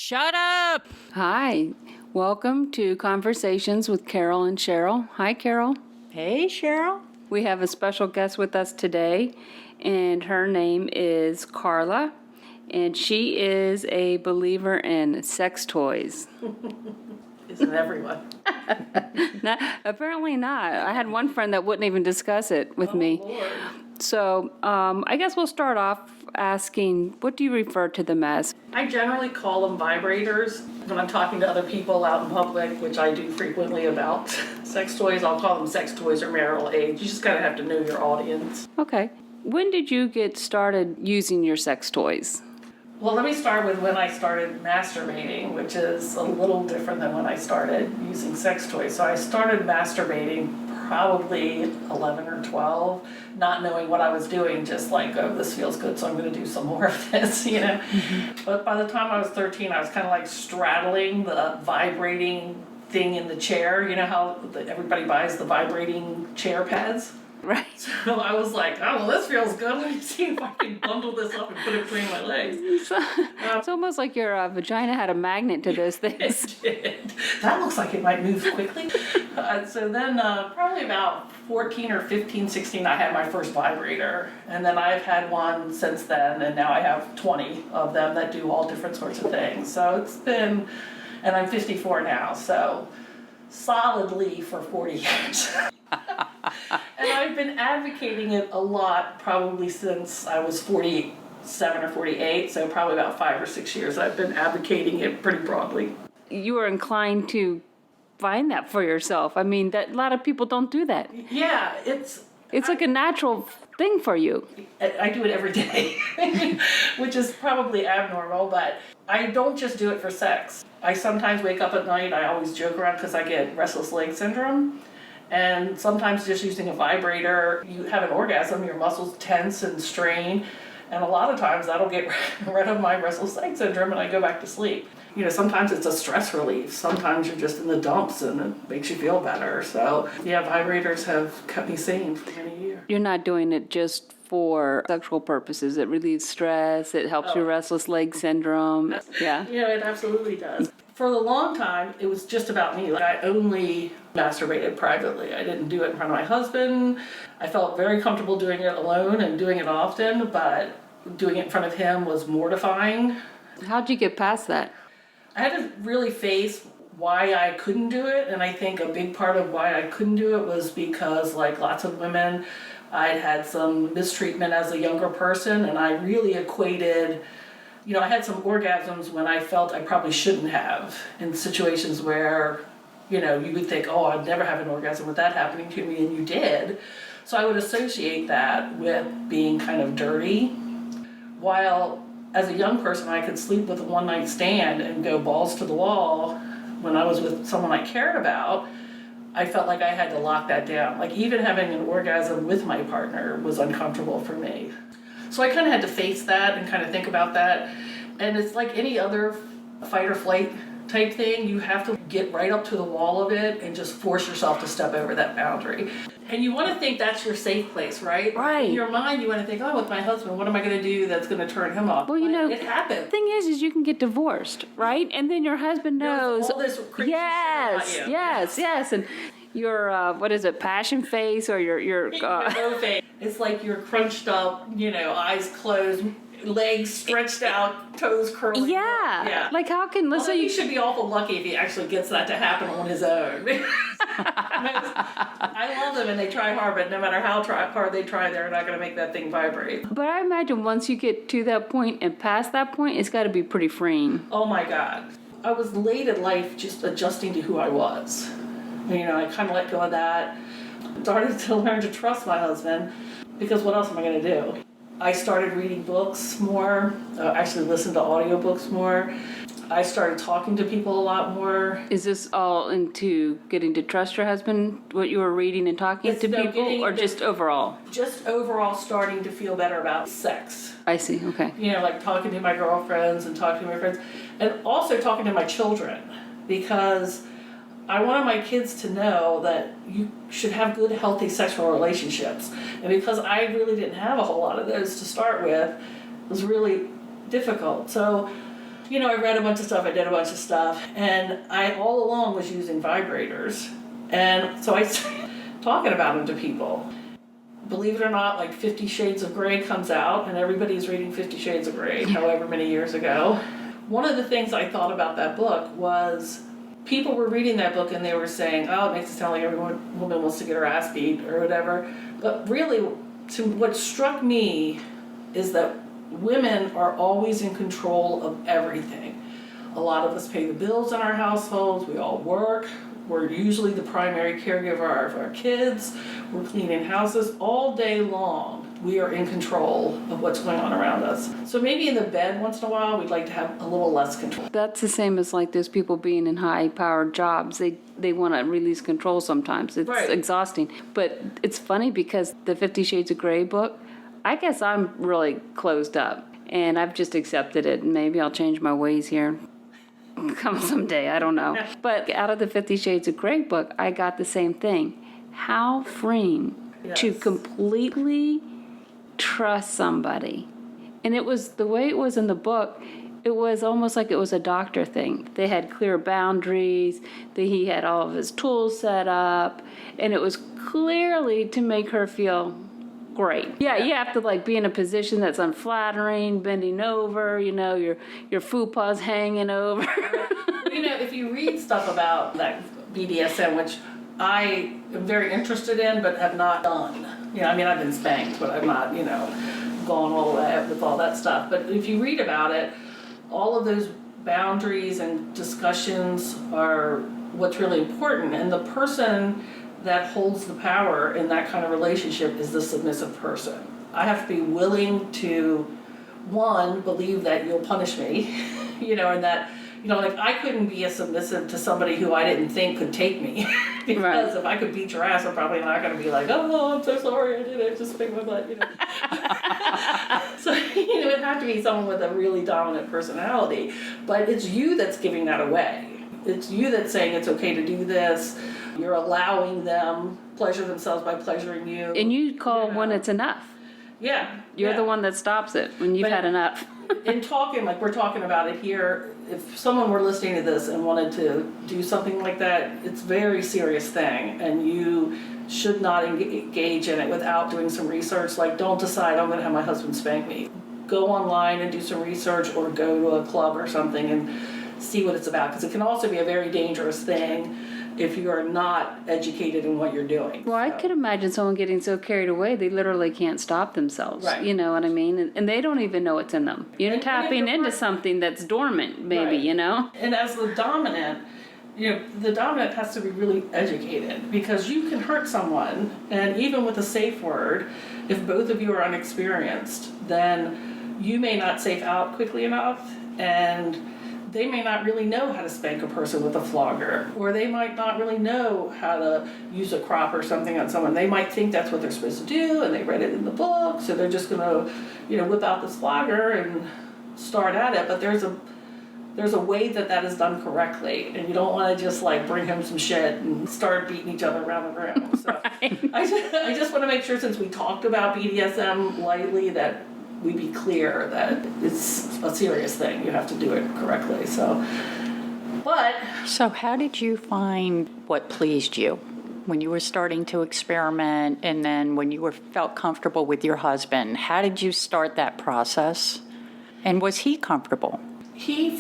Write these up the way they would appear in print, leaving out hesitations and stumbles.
Shut up! Hi, welcome to Conversations with Carol and Cheryl. Hi, Carol. Hey, Cheryl. We have a special guest with us today, and her name is Carla, and she is a believer in sex toys. Isn't everyone? Apparently not. I had one friend that wouldn't even discuss it with me. Lord. So I guess we'll start off asking, what do you refer to them as? I generally call them vibrators when I'm talking to other people out in public, which I do frequently about sex toys. I'll call them sex toys or marital age. You just kind of have to know your audience. Okay. When did you get started using your sex toys? Well, let me start with when I started masturbating, which is a little different than when I started using sex toys. So I started masturbating probably 11 or 12, not knowing what I was doing, just like, oh, this feels good, so I'm going to do some more of this, you know. Mm-hmm. But by the time I was 13, I was kind of like straddling the vibrating thing in the chair. You know how everybody buys the vibrating chair pads? Right. So I was like, oh, well, this feels good. Let me see if I can bundle this up and put it between my legs. It's almost like your vagina had a magnet to those things. It did. That looks like it might move quickly. So then probably about 14 or 15, 16, I had my first vibrator. And then I've had one since then, and now I have 20 of them that do all different sorts of things. So it's been, and I'm 54 now, so solidly for 40 years. And I've been advocating it a lot probably since I was 47 or 48, so probably about 5 or 6 years I've been advocating it pretty broadly. You were inclined to find that for yourself. I mean, that a lot of people don't do that. Yeah, It's like a natural thing for you. I do it every day, which is probably abnormal, but I don't just do it for sex. I sometimes wake up at night, I always joke around because I get restless leg syndrome. And sometimes just using a vibrator, you have an orgasm, your muscles tense and strain, and a lot of times that'll get rid of my restless leg syndrome and I go back to sleep. You know, sometimes it's a stress relief, sometimes you're just in the dumps and it makes you feel better. So, yeah, vibrators have kept me sane for many years. You're not doing it just for sexual purposes. It relieves stress, it helps your restless leg syndrome. Yeah. Yeah, it absolutely does. For a long time, it was just about me. Like, I only masturbated privately. I didn't do it in front of my husband. I felt very comfortable doing it alone and doing it often, but doing it in front of him was mortifying. How'd you get past that? I had to really face why I couldn't do it, and I think a big part of why I couldn't do it was because, like lots of women, I'd had some mistreatment as a younger person, and I really equated, you know, I had some orgasms when I felt I probably shouldn't have, in situations where, you know, you would think, oh, I'd never have an orgasm with that happening to me, and you did. So I would associate that with being kind of dirty, while as a young person I could sleep with a one-night stand and go balls to the wall. When I was with someone I cared about, I felt like I had to lock that down. Like, even having an orgasm with my partner was uncomfortable for me. So I kind of had to face that and kind of think about that. And it's like any other fight or flight type thing. You have to get right up to the wall of it and just force yourself to step over that boundary. And you want to think that's your safe place, right? Right. In your mind, you want to think, oh, with my husband, what am I going to do that's going to turn him off? Well, you know, it happens. The thing is you can get divorced, right? And then your husband knows. All this crazy shit about you. Yes. And your, what is it, passion face or your no face. It's like you're crunched up, you know, eyes closed, legs stretched out, toes curling. Yeah. Like, how can, let's say he should be awful lucky if he actually gets that to happen on his own. I love them and they try hard, but no matter how hard they try, they're not going to make that thing vibrate. But I imagine once you get to that point and past that point, it's got to be pretty freeing. Oh my God. I was late in life just adjusting to who I was. You know, I kind of let go of that. Started to learn to trust my husband, because what else am I going to do? I started reading books more, actually listened to audiobooks more. I started talking to people a lot more. Is this all into getting to trust your husband, what you were reading and talking to people, or just overall? Just overall starting to feel better about sex. I see, okay. You know, like talking to my girlfriends and talking to my friends, and also talking to my children, because I wanted my kids to know that you should have good, healthy sexual relationships. And because I really didn't have a whole lot of those to start with, it was really difficult. So I read a bunch of stuff, I did a bunch of stuff, and I all along was using vibrators. And so I started talking about them to people. Believe it or not, like 50 Shades of Grey comes out, and everybody's reading 50 Shades of Grey, however many years ago. One of the things I thought about that book was people were reading that book and they were saying, oh, it makes it sound like every woman wants to get her ass beat or whatever. But really, what struck me is that women are always in control of everything. A lot of us pay the bills in our households, we all work, we're usually the primary caregiver of our kids, we're cleaning houses all day long. We are in control of what's going on around us. So maybe in the bed once in a while, we'd like to have a little less control. That's the same as like those people being in high-powered jobs. They want to release control sometimes. It's Right. exhausting. But it's funny because the 50 Shades of Grey book, I guess I'm really closed up. And I've just accepted it. And maybe I'll change my ways here come someday. I don't know. But out of the 50 Shades of Grey book, I got the same thing. How freeing to Yes. completely trust somebody. And it was the way it was in the book, it was almost like it was a doctor thing. They had clear boundaries, he had all of his tools set up, and it was clearly to make her feel great. Yeah, you have to like be in a position that's unflattering, bending over, your fupa's hanging over. If you read stuff about that BDSM, which I am very interested in but have not done. I've been spanked, but I've not, gone all the way with all that stuff. But if you read about it, all of those boundaries and discussions are what's really important. And the person that holds the power in that kind of relationship is the submissive person. I have to be willing to, one, believe that you'll punish me, and that, I couldn't be a submissive to somebody who I didn't think could take me. Because Right. if I could beat your ass, I'm probably not going to be like, oh, I'm so sorry, I did it, just pick my butt, So, it had to be someone with a really dominant personality. But it's you that's giving that away. It's you that's saying it's okay to do this. You're allowing them pleasure themselves by pleasuring you. And you call when it's enough. Yeah. You're yeah. the one that stops it when you've But- had enough. In talking, like we're talking about it here, if someone were listening to this and wanted to do something like that, it's a very serious thing, and you should not engage in it without doing some research. Like, don't decide I'm going to have my husband spank me. Go online and do some research, or go to a club or something and see what it's about, because it can also be a very dangerous thing if you are not educated in what you're doing. Well, I could imagine someone getting so carried away they literally can't stop themselves. Right. You know what I mean? And they don't even know it's in them. You're And tapping you're into right. something that's dormant, maybe, Right. And as the dominant, the dominant has to be really educated, because you can hurt someone, and even with a safe word, if both of you are unexperienced, then you may not safe out quickly enough, and they may not really know how to spank a person with a flogger, or they might not really know how to use a crop or something on someone. They might think that's what they're supposed to do, and they read it in the book, so they're just gonna, whip out this flogger and start at it. But there's a way that is done correctly, and you don't want to just like bring him some shit and start beating each other around the room. So Right. I just want to make sure, since we talked about BDSM lightly, that we be clear that it's a serious thing. You have to do it correctly. So how did you find what pleased you when you were starting to experiment, and then when you felt comfortable with your husband? How did you start that process? And was he comfortable? he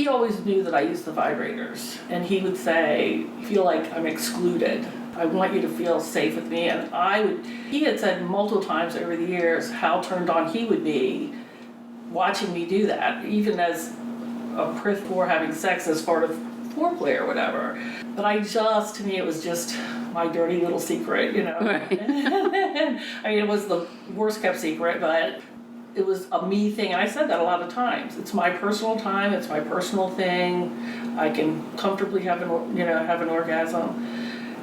always knew that I used the vibrators, and he would say, I feel like I'm excluded. I want you to feel safe with me. And he had said multiple times over the years how turned on he would be watching me do that, even as a prick for having sex as part of foreplay or whatever. But to me, it was just my dirty little secret, Right. It was the worst kept secret, but it was a me thing, and I said that a lot of times. It's my personal time. It's my personal thing. I can comfortably have an orgasm.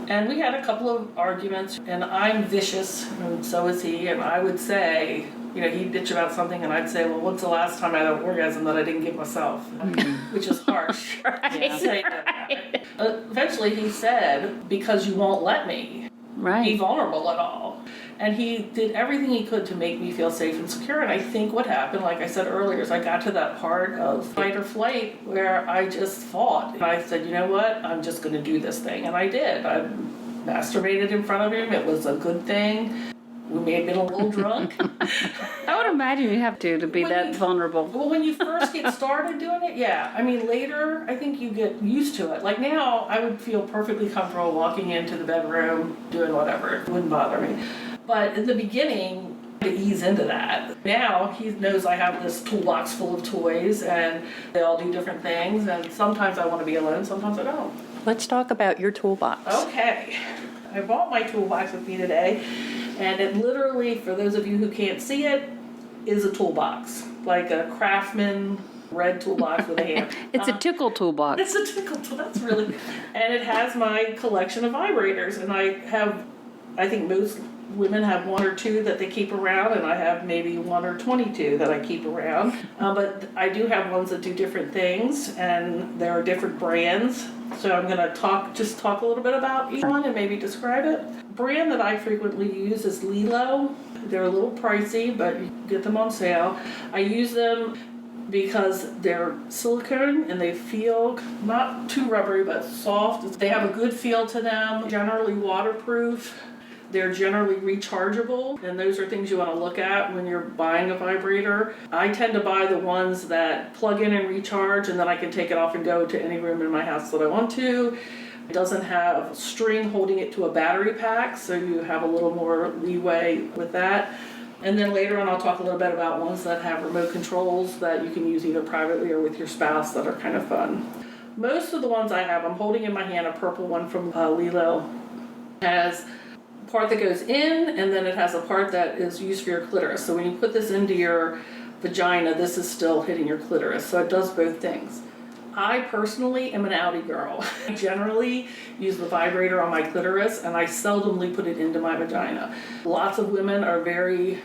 And we had a couple of arguments, and I'm vicious, and so is he. And I would say, he'd bitch about something, and I'd say, well, when's the last time I had an orgasm that I didn't give myself? Which is harsh. to say that. Eventually, he said, because you won't let me be Right. vulnerable at all. And he did everything he could to make me feel safe and secure. And I think what happened, like I said earlier, is I got to that part of fight or flight where I just fought. And I said, you know what, I'm just going to do this thing. And I did. I masturbated in front of him. It was a good thing. We may have been a little drunk. I would imagine you have to be that vulnerable. Well, when you first get started doing it, yeah. I mean, later, I think you get used to it. Like now, I would feel perfectly comfortable walking into the bedroom, doing whatever. It wouldn't bother me. But in the beginning, to ease into that. Now, he knows I have this toolbox full of toys, and they all do different things. And sometimes I want to be alone, sometimes I don't. Let's talk about your toolbox. Okay. I brought my toolbox with me today. And it literally, for those of you who can't see it, is a toolbox. Like a Craftsman red toolbox with a hand. It's a tickle toolbox. It's a tickle tool, that's really... And it has my collection of vibrators. And I think most women have 1 or 2 that they keep around, and I have maybe 1 or 22 that I keep around. But I do have ones that do different things, and there are different brands. So I'm going to talk a little bit about each one and maybe describe it. Brand that I frequently use is Lilo. They're a little pricey, but you can get them on sale. I use them because they're silicone and they feel not too rubbery but soft. They have a good feel to them, generally waterproof. They're generally rechargeable, and those are things you want to look at when you're buying a vibrator. I tend to buy the ones that plug in and recharge, and then I can take it off and go to any room in my house that I want to. It doesn't have string holding it to a battery pack, so you have a little more leeway with that. And then later on I'll talk a little bit about ones that have remote controls that you can use either privately or with your spouse that are kind of fun. Most of the ones I have, I'm holding in my hand a purple one from Lilo. It has a part that goes in, and then it has a part that is used for your clitoris. So when you put this into your vagina, this is still hitting your clitoris, so it does both things. I personally am an outie girl. I generally use the vibrator on my clitoris, and I seldomly put it into my vagina. Lots of women are very,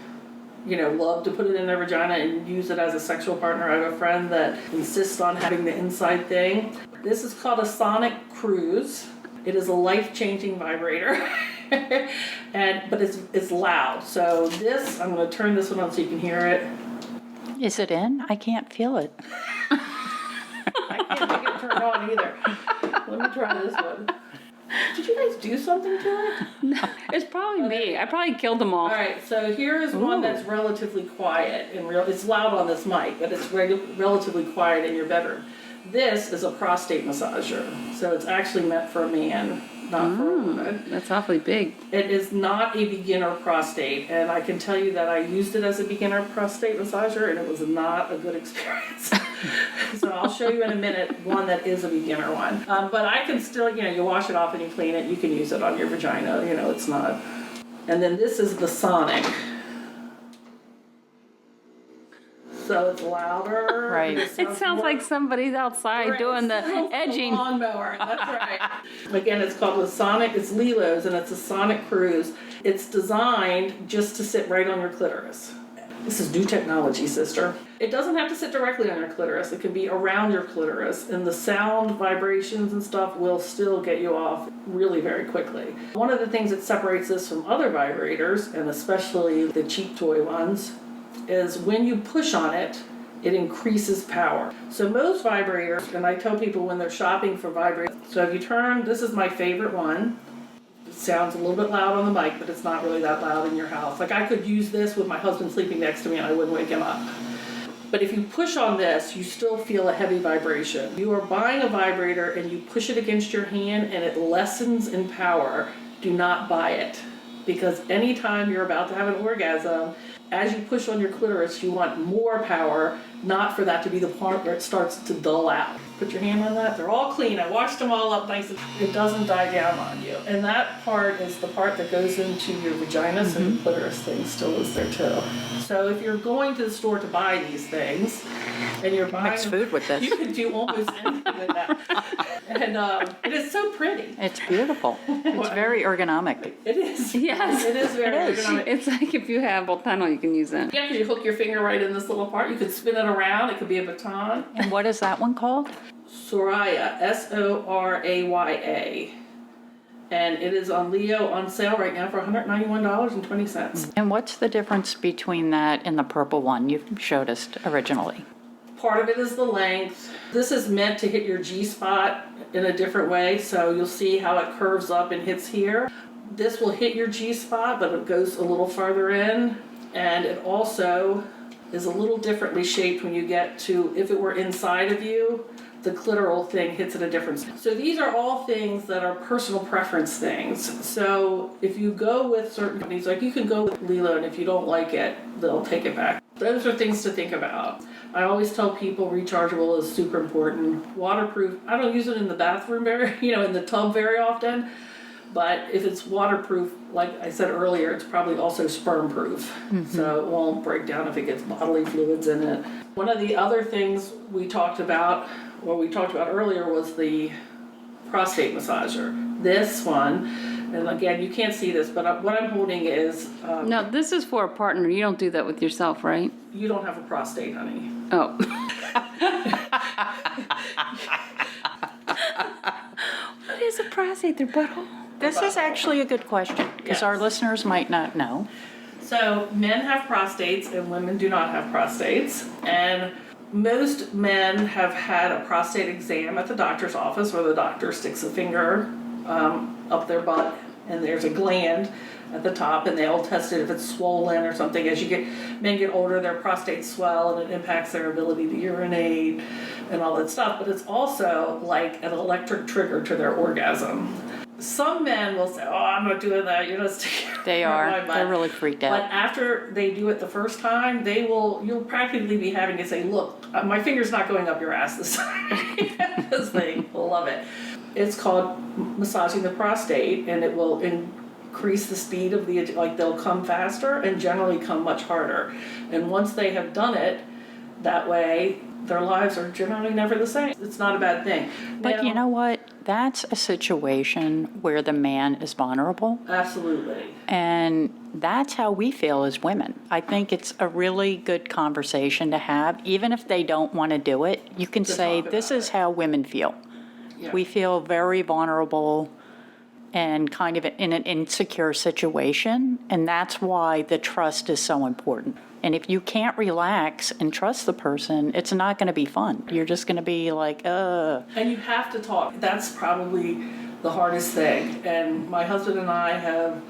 love to put it in their vagina and use it as a sexual partner. I have a friend that insists on having the inside thing. This is called a sonic cruise. It is a life-changing vibrator, but it's loud. So this, I'm going to turn this one on so you can hear it. Is it in? I can't feel it. I can't make it turn on either. Let me try this one. Did you guys do something to it? No, it's probably me. I probably killed them all. All right, so here is one that's relatively quiet. It's loud on this mic, but it's relatively quiet in your bedroom. This is a prostate massager, so it's actually meant for a man, not for a woman. That's awfully big. It is not a beginner prostate, and I can tell you that I used it as a beginner prostate massager, and it was not a good experience. So I'll show you in a minute one that is a beginner one. But I can still, you wash it off and you clean it, you can use it on your vagina, it's not. And then this is the Sonic. So it's louder. Right. It sounds like somebody's outside doing the edging. Lawnmower, that's right. Again, it's called the Sonic, it's Lilo's, and it's a Sonic Cruise. It's designed just to sit right on your clitoris. This is new technology, sister. It doesn't have to sit directly on your clitoris. It can be around your clitoris, and the sound vibrations and stuff will still get you off really very quickly. One of the things that separates this from other vibrators, and especially the cheap toy ones, is when you push on it, it increases power. So most vibrators, and I tell people when they're shopping for vibrators, so if you turn, this is my favorite one. It sounds a little bit loud on the mic, but it's not really that loud in your house. Like I could use this with my husband sleeping next to me and I wouldn't wake him up. But if you push on this, you still feel a heavy vibration. You are buying a vibrator and you push it against your hand and it lessens in power. Do not buy it. Because anytime you're about to have an orgasm, as you push on your clitoris, you want more power, not for that to be the part where it starts to dull out. Put your hand on that. They're all clean. I washed them all up nice. It doesn't die down on you. And that part is the part that goes into your vagina, so the clitoris thing still is there too. So if you're going to the store to buy these things, and you're buying Mix food with this. you can do almost anything with that. And it is so pretty. It's beautiful. It's very ergonomic. It is. Yes. It is very It is. ergonomic. It's like if you have a tunnel, you can use it. Yeah, because you hook your finger right in this little part. You could spin it around. It could be a baton. And what is that one called? Soraya, Soraya. And it is on Leo on sale right now for $191.20. And what's the difference between that and the purple one you showed us originally? Part of it is the length. This is meant to hit your G-spot in a different way, so you'll see how it curves up and hits here. This will hit your G-spot, but it goes a little farther in, and it also is a little differently shaped when you get to, if it were inside of you, the clitoral thing hits at a different. So these are all things that are personal preference things. So if you go with certain companies, like you can go with Lilo, and if you don't like it, they'll take it back. Those are things to think about. I always tell people rechargeable is super important. Waterproof, I don't use it in the bathroom in the tub very often, but if it's waterproof, like I said earlier, it's probably also sperm proof. So it won't break down if it gets bodily fluids in it. One of the other things we talked about earlier was the prostate massager. This one, and again, you can't see this, but what I'm holding is... No, this is for a partner. You don't do that with yourself, right? You don't have a prostate, honey. Oh. What is a prostate? Their butthole? This is actually a good question, because our listeners might not know. So men have prostates and women do not have prostates. And most men have had a prostate exam at the doctor's office where the doctor sticks a finger up their butt and there's a gland at the top, and they'll test it if it's swollen or something. As men get older, their prostates swell and it impacts their ability to urinate and all that stuff. But it's also like an electric trigger to their orgasm. Some men will say, "Oh, I'm not doing that. You're just." They are. They're really freaked out. But after they do it the first time, you'll practically be having to say, "Look, my finger's not going up your ass this time," because they love it. It's called massaging the prostate, and it will increase the speed of they'll come faster and generally come much harder. And once they have done it that way, their lives are generally never the same. It's not a bad thing. But you know what? That's a situation where the man is vulnerable. Absolutely. And that's how we feel as women. I think it's a really good conversation to have. Even if they don't want to do it, you can say, this is how women feel. Yeah. We feel very vulnerable and kind of in an insecure situation. And that's why the trust is so important. And if you can't relax and trust the person, it's not going to be fun. You're just going to be like, And you have to talk. That's probably the hardest thing. And my husband and I have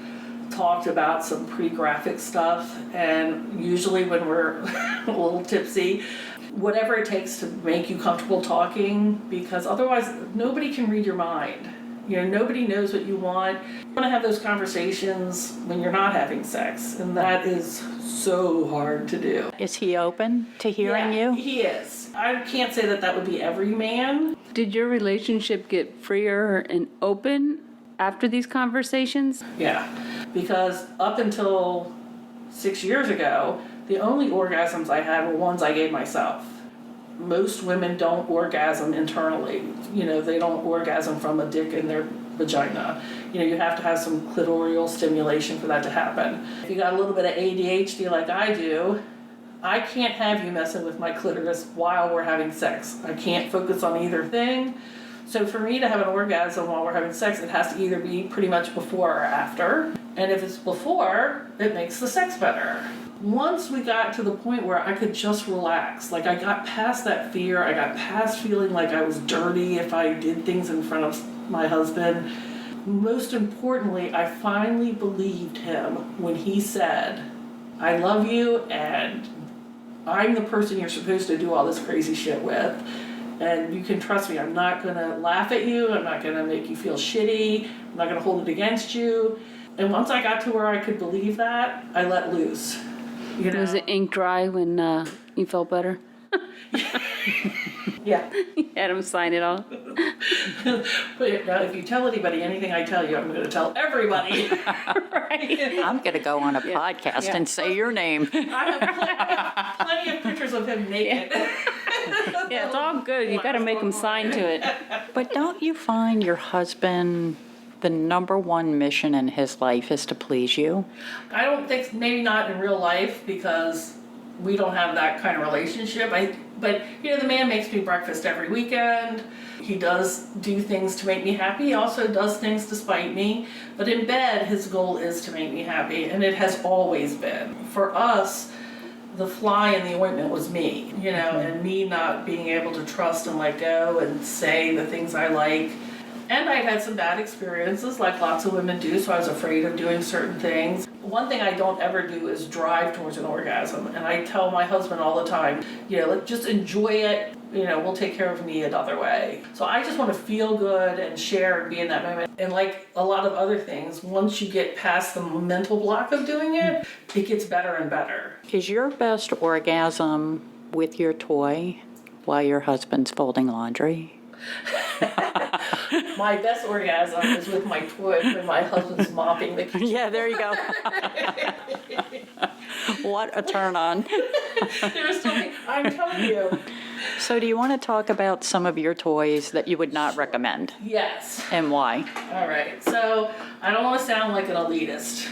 talked about some pretty graphic stuff. And usually when we're a little tipsy, whatever it takes to make you comfortable talking, because otherwise nobody can read your mind. Nobody knows what you want. You want to have those conversations when you're not having sex, and that is so hard to do. is he open to hearing you? He is. I can't say that would be every man. Did your relationship get freer and open after these conversations? Yeah, because up until 6 years ago, the only orgasms I had were ones I gave myself. Most women don't orgasm internally. They don't orgasm from a dick in their vagina. You have to have some clitoral stimulation for that to happen. If you got a little bit of ADHD like I do, I can't have you messing with my clitoris while we're having sex. I can't focus on either thing. So for me to have an orgasm while we're having sex, it has to either be pretty much before or after. And if it's before, it makes the sex better. Once we got to the point where I could just relax, like I got past that fear, I got past feeling like I was dirty if I did things in front of my husband. Most importantly, I finally believed him when he said, "I love you and I'm the person you're supposed to do all this crazy shit with. And you can trust me, I'm not gonna laugh at you, I'm not gonna make you feel shitty, I'm not gonna hold it against you." And once I got to where I could believe that, I let loose. Was the ink dry when you felt better? Yeah. You had him sign it all. But now, if you tell anybody anything I tell you, I'm going to tell everybody. I'm going to go on a podcast and say your name. I have plenty of pictures of him naked. Yeah, it's all good. You got to make him sign to it. But don't you find your husband, the number one mission in his life is to please you? I don't think, maybe not in real life, because we don't have that kind of relationship. But the man makes me breakfast every weekend. He does do things to make me happy. He also does things to spite me. But in bed, his goal is to make me happy, and it has always been. For us, the fly in the ointment was me, and me not being able to trust and let go and say the things I like. And I had some bad experiences, like lots of women do, so I was afraid of doing certain things. One thing I don't ever do is drive towards an orgasm. And I tell my husband all the time, just enjoy it. We'll take care of me another way. So I just want to feel good and share and be in that moment. And like a lot of other things, once you get past the mental block of doing it, it gets better and better. Is your best orgasm with your toy while your husband's folding laundry? My best orgasm is with my toy when my husband's mopping the kitchen. Yeah, there you go. What a turn on. There's something, I'm telling you. So do you want to talk about some of your toys that you would not recommend Yes. and why? All right. So I don't want to sound like an elitist.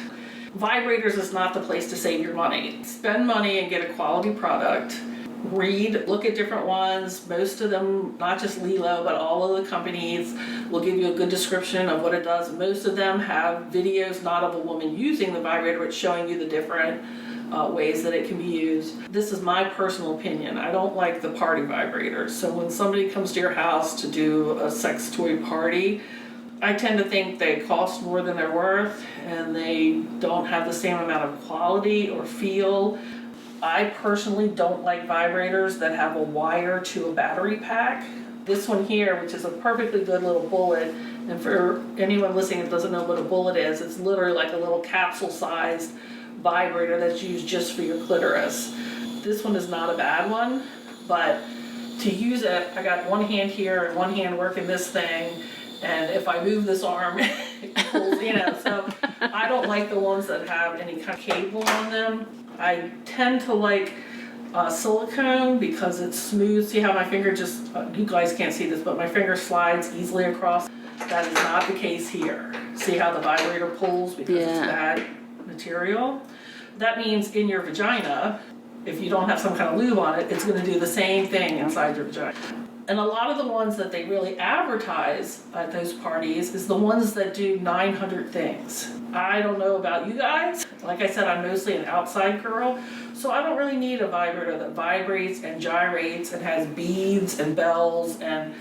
Vibrators is not the place to save your money. Spend money and get a quality product. Read, look at different ones. Most of them, not just Lilo, but all of the companies will give you a good description of what it does. Most of them have videos, not of a woman using the vibrator, but showing you the different ways that it can be used. This is my personal opinion. I don't like the party vibrators. So when somebody comes to your house to do a sex toy party, I tend to think they cost more than they're worth and they don't have the same amount of quality or feel. I personally don't like vibrators that have a wire to a battery pack. This one here, which is a perfectly good little bullet, and for anyone listening that doesn't know what a bullet is, it's literally like a little capsule-sized vibrator that's used just for your clitoris. This one is not a bad one, but to use it, I got one hand here and one hand working this thing, and if I move this arm, it pulls, so I don't like the ones that have any kind of cable on them. I tend to like silicone because it's smooth. See how my finger just, you guys can't see this, but my finger slides easily across. That is not the case here. See how the vibrator pulls because it's bad material? That means in your vagina, if you don't have some kind of lube on it, it's going to do the same thing inside your vagina. And a lot of the ones that they really advertise at those parties is the ones that do 900 things. I don't know about you guys. Like I said, I'm mostly an outside girl, so I don't really need a vibrator that vibrates and gyrates and has beads and bells and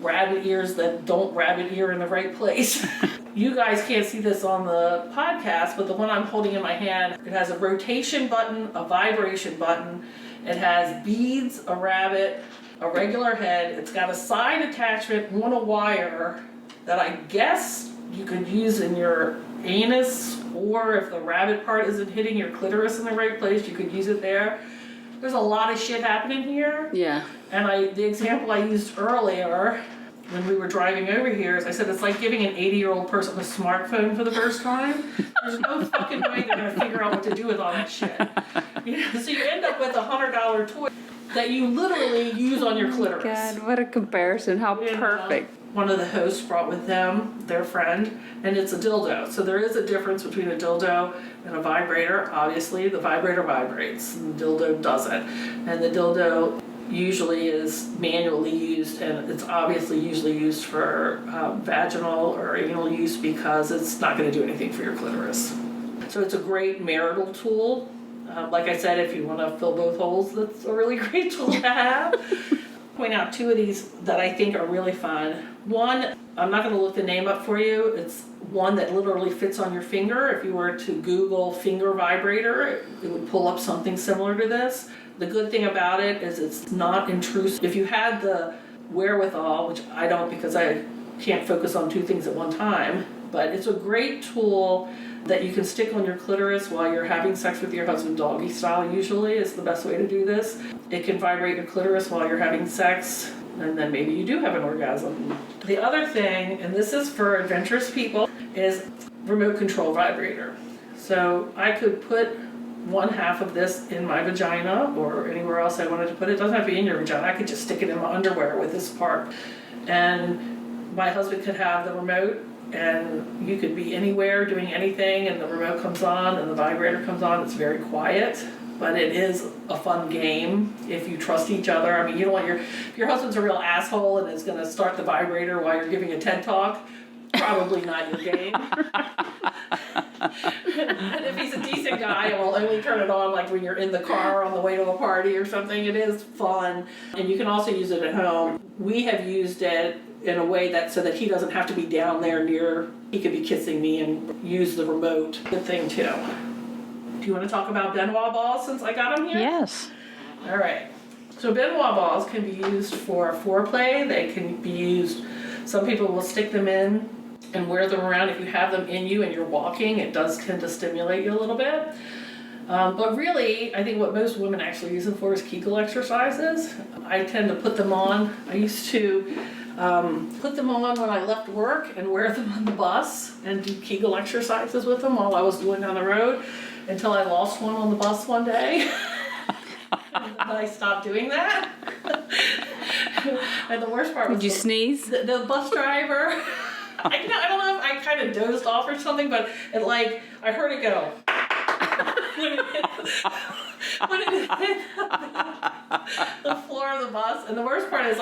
rabbit ears that don't rabbit ear in the right place. You guys can't see this on the podcast, but the one I'm holding in my hand, it has a rotation button, a vibration button. It has beads, a rabbit, a regular head. It's got a side attachment on a wire that I guess you could use in your anus, or if the rabbit part isn't hitting your clitoris in the right place, you could use it there. There's a lot of shit happening here. Yeah. And the example I used earlier when we were driving over here is I said it's like giving an 80-year-old person a smartphone for the first time. There's no fucking way they're gonna figure out what to do with all that shit. So you end up with a $100 toy that you literally use on your clitoris. God, what a comparison. How perfect. One of the hosts brought with them their friend, and it's a dildo. So there is a difference between a dildo and a vibrator. Obviously, the vibrator vibrates, and the dildo doesn't. And the dildo usually is manually used, and it's obviously usually used for vaginal or anal use because it's not going to do anything for your clitoris. So it's a great marital tool. Like I said, if you want to fill both holes, that's a really great tool to have. Point out two of these that I think are really fun. One, I'm not going to look the name up for you. It's one that literally fits on your finger. If you were to Google finger vibrator, it would pull up something similar to this. The good thing about it is it's not intrusive. If you had the wherewithal, which I don't because I can't focus on two things at one time, but it's a great tool that you can stick on your clitoris while you're having sex with your husband, doggy style usually is the best way to do this. It can vibrate your clitoris while you're having sex, and then maybe you do have an orgasm. The other thing, and this is for adventurous people, is remote control vibrator. So I could put one half of this in my vagina or anywhere else I wanted to put it. It doesn't have to be in your vagina. I could just stick it in my underwear with this part. And my husband could have the remote, and you could be anywhere doing anything, and the remote comes on and the vibrator comes on. It's very quiet. but it is a fun game if you trust each other. I mean, you don't want if your husband's a real asshole and is gonna start the vibrator while you're giving a TED talk, probably not your game. And if he's a decent guy and will only turn it on like when you're in the car on the way to a party or something, it is fun. And you can also use it at home. We have used it in a way that so that he doesn't have to be down there near, he could be kissing me and use the remote. Good thing too. Do you want to talk about Benoit balls since I got them here? Yes. All right. So Benoit balls can be used for foreplay. They can be used, some people will stick them in and wear them around. If you have them in you and you're walking, it does tend to stimulate you a little bit. But really, I think what most women actually use them for is Kegel exercises. I tend to put them on. I used to put them on when I left work and wear them on the bus and do Kegel exercises with them while I was going down the road until I lost one on the bus one day. And I stopped doing that. And the worst part was Did you sneeze? the bus driver. I don't know if I kind of dozed off or something, but I heard it go. when it hit the floor of the bus. And the worst part is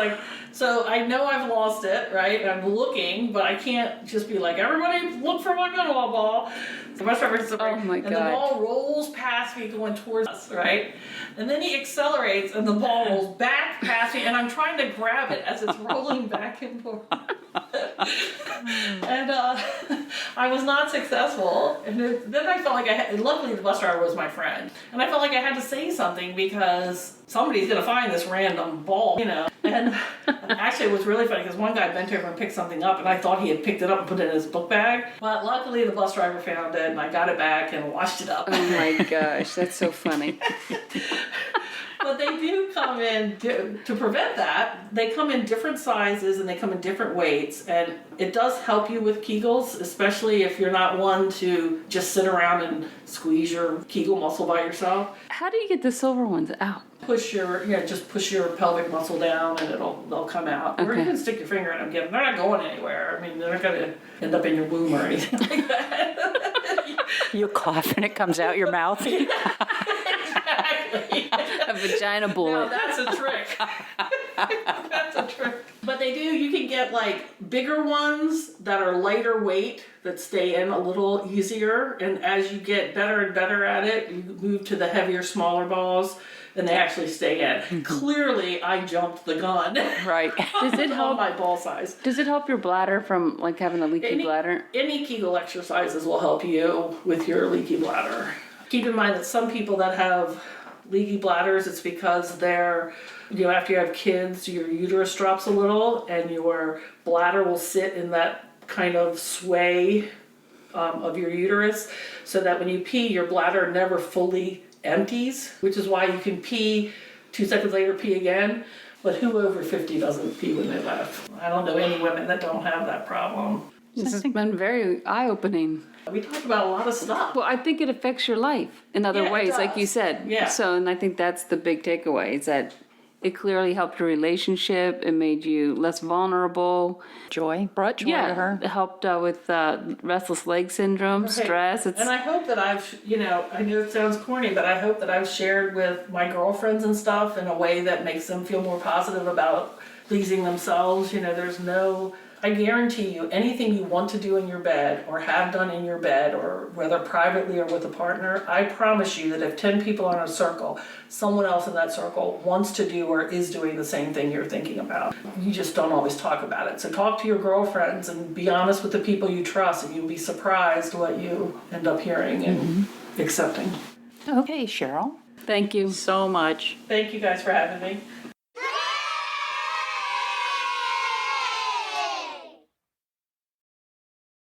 so I know I've lost it, right? And I'm looking, but I can't just be like, everybody look for my Benoit ball. The bus driver hits the brake, Oh my and God. the ball rolls past me going towards us, right? And then he accelerates and the ball rolls back past me and I'm trying to grab it as it's rolling back and forth. And I was not successful. And then I felt like luckily the bus driver was my friend. And I felt like I had to say something because somebody's going to find this random ball, And actually it was really funny because one guy bent over and picked something up and I thought he had picked it up and put it in his book bag. But luckily the bus driver found it and I got it back and washed it up. Oh my gosh, that's so funny. But they do come in, to prevent that, they come in different sizes and they come in different weights. And it does help you with Kegels, especially if you're not one to just sit around and squeeze your Kegel muscle by yourself. How do you get the silver ones out? Just push your pelvic muscle down and they'll come out. Or you Okay. can stick your finger in them. They're not going anywhere. I mean, they're not going to end up in your womb or anything like that. You cough and it comes out your mouth. Exactly. A vagina Now bullet. that's a trick. That's a trick. But you can get bigger ones that are lighter weight that stay in a little easier. And as you get better and better at it, you move to the heavier, smaller balls and they actually stay in. Mm-hmm. Clearly, I jumped the gun. Right. Does it on help? my ball size? Does it help your bladder from having a leaky bladder? Any Kegel exercises will help you with your leaky bladder. Keep in mind that some people that have leaky bladders, it's because they're, after you have kids, your uterus drops a little and your bladder will sit in that kind of sway of your uterus so that when you pee, your bladder never fully empties, which is why you can pee 2 seconds later, pee again. But who over 50 doesn't pee when they left? I don't know any women that don't have that problem. This has been very eye-opening. We talked about a lot of stuff. Well, I think it affects your life in other Yeah, it ways, like you does. said. Yeah. So, and I think that's the big takeaway, is that it clearly helped your relationship. It made you less vulnerable. Brought joy to her. It helped with restless leg syndrome, stress. And I hope that I know it sounds corny, but I hope that I've shared with my girlfriends and stuff in a way that makes them feel more positive about pleasing themselves. I guarantee you, anything you want to do in your bed or have done in your bed, or whether privately or with a partner, I promise you that if 10 people are in a circle, someone else in that circle wants to do or is doing the same thing you're thinking about. You just don't always talk about it. So talk to your girlfriends and be honest with the people you trust, and you'll be surprised what you end up hearing and accepting. Okay, Cheryl. Thank you. So much. Thank you guys for having me.